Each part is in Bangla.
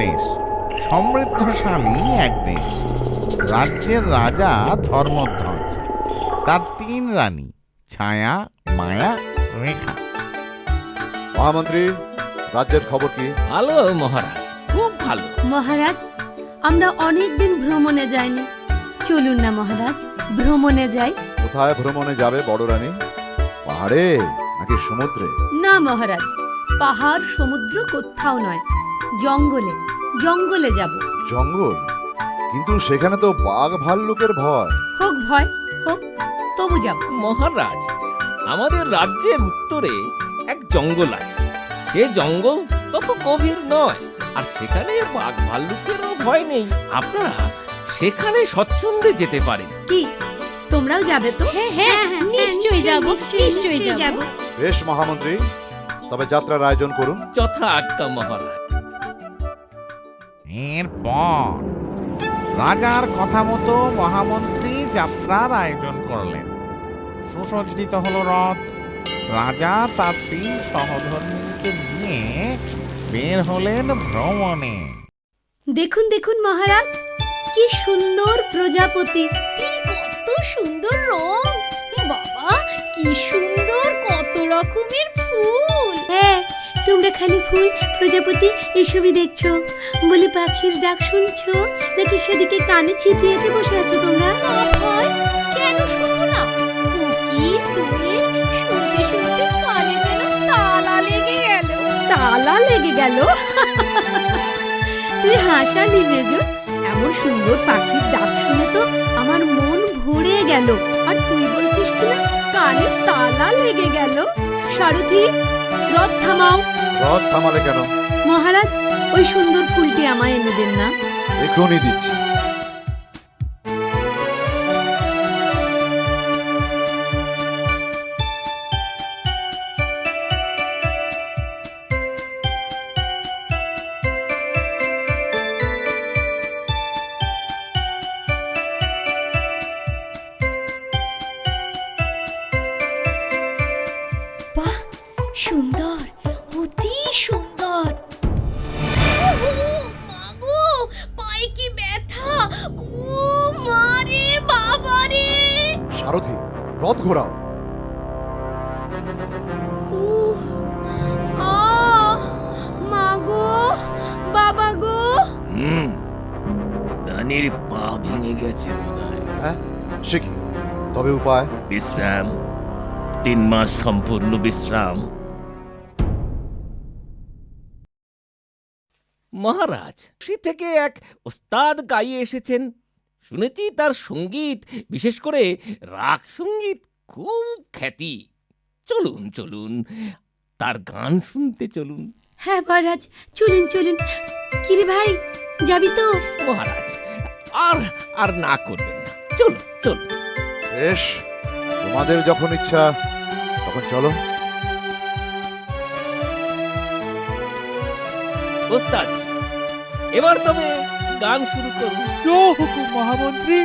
দেশ, সমৃদ্ধশালী এক দেশ। রাজ্যের রাজা ধর্মধ্বজ, তার 3 রানী ছায়া, মায়া, রেখা। মহামন্ত্রী, রাজ্যের খবর কি? ভালো মহারাজ, খুব ভালো। মহারাজ, আমরা অনেকদিন ভ্রমণে যাইনি। চলুন না মহারাজ, ভ্রমণে যাই। কোথায় ভ্রমণে যাবে বড় রানী? পাহাড়ে নাকি সমুদ্রে? না মহারাজ, পাহাড় সমুদ্র কোথাও নয়, জঙ্গলে, জঙ্গলে যাব। জঙ্গল? কিন্তু সেখানে তো বাঘ ভাল্লুকের ভয়। হোক ভয়, হোক, তবু যাব। মহারাজ, আমাদের রাজ্যের উত্তরে এক জঙ্গল আছে। সে জঙ্গল তত গভীর নয়, আর সেখানে বাঘ ভাল্লুকেরও ভয় নেই। আপনারা সেখানে স্বচ্ছন্দে যেতে পারেন। কি তোমরাও যাবে তো? হ্যাঁ, নিশ্চয়ই যাব, নিশ্চয়ই যাব। বেশ মহামন্ত্রী, তবে যাত্রার আয়োজন করুন। যথা আজ্ঞা মহারাজ। এরপর রাজার কথা মতো মহামন্ত্রী যাত্রার আয়োজন করলেন। সুসজ্জিত হলো রথ। রাজা তার 3 সহধর্মিণীকে নিয়ে বের হলেন ভ্রমণে। দেখুন দেখুন মহারাজ, কি সুন্দর প্রজাপতি। কত সুন্দর রং! বাবা, কি সুন্দর কত রকমের ফুল! হ্যাঁ, তোমরা খালি ফুল, প্রজাপতি এসবই দেখছো? বলে পাখির ডাক শুনছো নাকি সেদিকে কানে ছিপিয়েছে বসে আছো তোমরা? হয় কেন শুনবো না? কোকিল তুমি শুনতে শুনতে কানে যেন তালা লেগে গেল। তালা লেগে গেল? তুই হাসালি মেজো, এমন সুন্দর পাখির ডাক শুনে তো আমার মন ভরে গেল। আর তুই বলছিস কিনা কানে তালা লেগে গেল? সারথি, রথ থামাও। রথ থামালে কেন? মহারাজ, ওই সুন্দর ফুলটি আমায় এনে দেন না। এখনই দিচ্ছি। বাহ, সুন্দর, অতি সুন্দর। মাগো, পায়ে কি ব্যথা! ও মারে, বাবা রে! সারথি, রথ ঘোরাও। উহ, আহ, মা গো, বাবা গো। রানীর পা ভেঙে গেছে বোধহয়। হ্যাঁ, সে কি? তবে উপায়? বিশ্রাম, 3 মাস সম্পূর্ণ বিশ্রাম। মহারাজ, সে থেকে এক ওস্তাদ গাইয়ে এসেছেন। শুনেছি তার সঙ্গীত, বিশেষ করে রাগ সঙ্গীত, খুব খ্যাতি। চলুন চলুন, তার গান শুনতে চলুন। হ্যাঁ মহারাজ, চলুন চলুন। কিরে ভাই, যাবি তো? মহারাজ, আর আর না করবেন না, চলুন চলুন। বেশ, তোমাদের যখন ইচ্ছা তখন চলো। ওস্তাদ, এবার তবে গান শুরু করুন। হুকুম মহামন্ত্রী।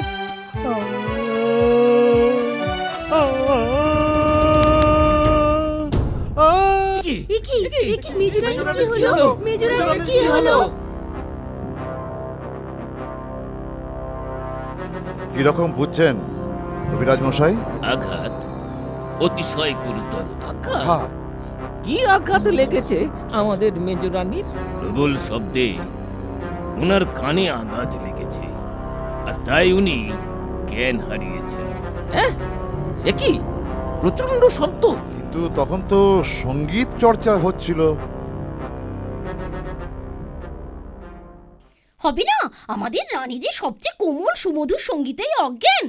কি? একি একি মেজুরানির কি হলো? মেজুরানির কি হলো? কিরকম বুঝছেন কবিরাজ মশাই? আঘাত, অতিশয় গুরুতর আঘাত। হ্যাঁ, কি আঘাত লেগেছে আমাদের মেজরানির? প্রবল শব্দে উনার কানে আঘাত লেগেছে, আর তাই উনি জ্ঞান হারিয়েছেন। এ কি প্রচন্ড শব্দ! কিন্তু তখন তো সঙ্গীত চর্চা হচ্ছিল। হবে না, আমাদের রানী যে সবচেয়ে কোমল সুমধুর সঙ্গীতেই অজ্ঞান।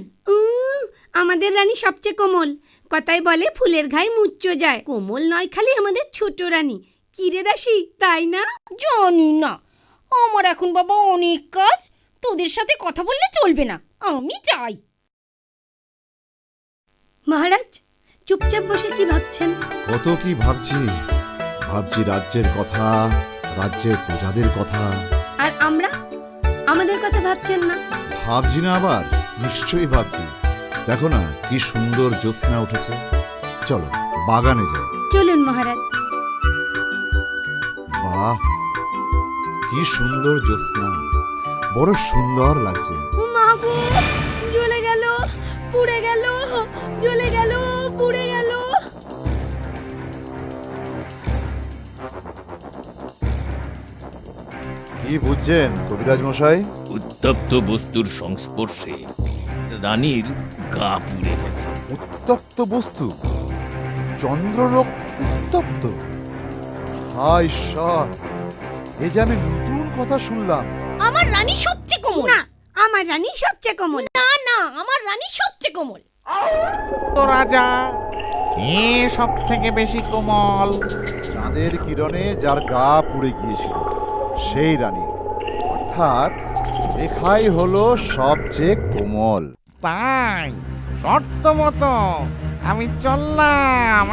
আমাদের রানী সবচেয়ে কোমল। কথায় বলে ফুলের ঘায়ে মুচ্চ যায়। কোমল নয় খালি আমাদের ছোট রানী। কিরে দাসী, তাই না? জানি না, আমার এখন বাবা অনেক কাজ, তোদের সাথে কথা বললে চলবে না, আমি যাই। মহারাজ, চুপচাপ বসে কি ভাবছেন? কত কি ভাবছি রাজ্যের কথা, রাজ্যের প্রজাদের কথা। আর আমরা আমাদের কথা ভাবছেন না? ভাবছি না আবার? নিশ্চয়ই ভাবছি। দেখো না কি সুন্দর জ্যোৎস্না উঠেছে। চলো বাগানে যাই। চলুন মহারাজ। বাহ, কি সুন্দর জ্যোৎস্না, বড় সুন্দর লাগছে। মা গো, জ্বলে গেল, পুড়ে গেল, জ্বলে গেল, পুড়ে গেল। কি বুঝছেন কবিরাজ মশাই? উত্তপ্ত বস্তুর সংস্পর্শে রানীর গা পুড়ে গেছে। উত্তপ্ত বস্তু, চন্দ্রলোক উত্তপ্ত। হায় ঈশ্বর, এ যে আমি নতুন কথা শুনলাম। আমার রানী সবচেয়ে কোমল। না, আমার রানী সবচেয়ে কোমল। না না, আমার রানী সবচেয়ে কোমল। তো রাজা, কে সব থেকে বেশি কোমল? চাঁদের কিরণে যার গা পুড়ে গিয়েছিল সেই রানী, অর্থাৎ রেখাই হলো সবচেয়ে কোমল। তাই শর্ত মতো আমি চললাম।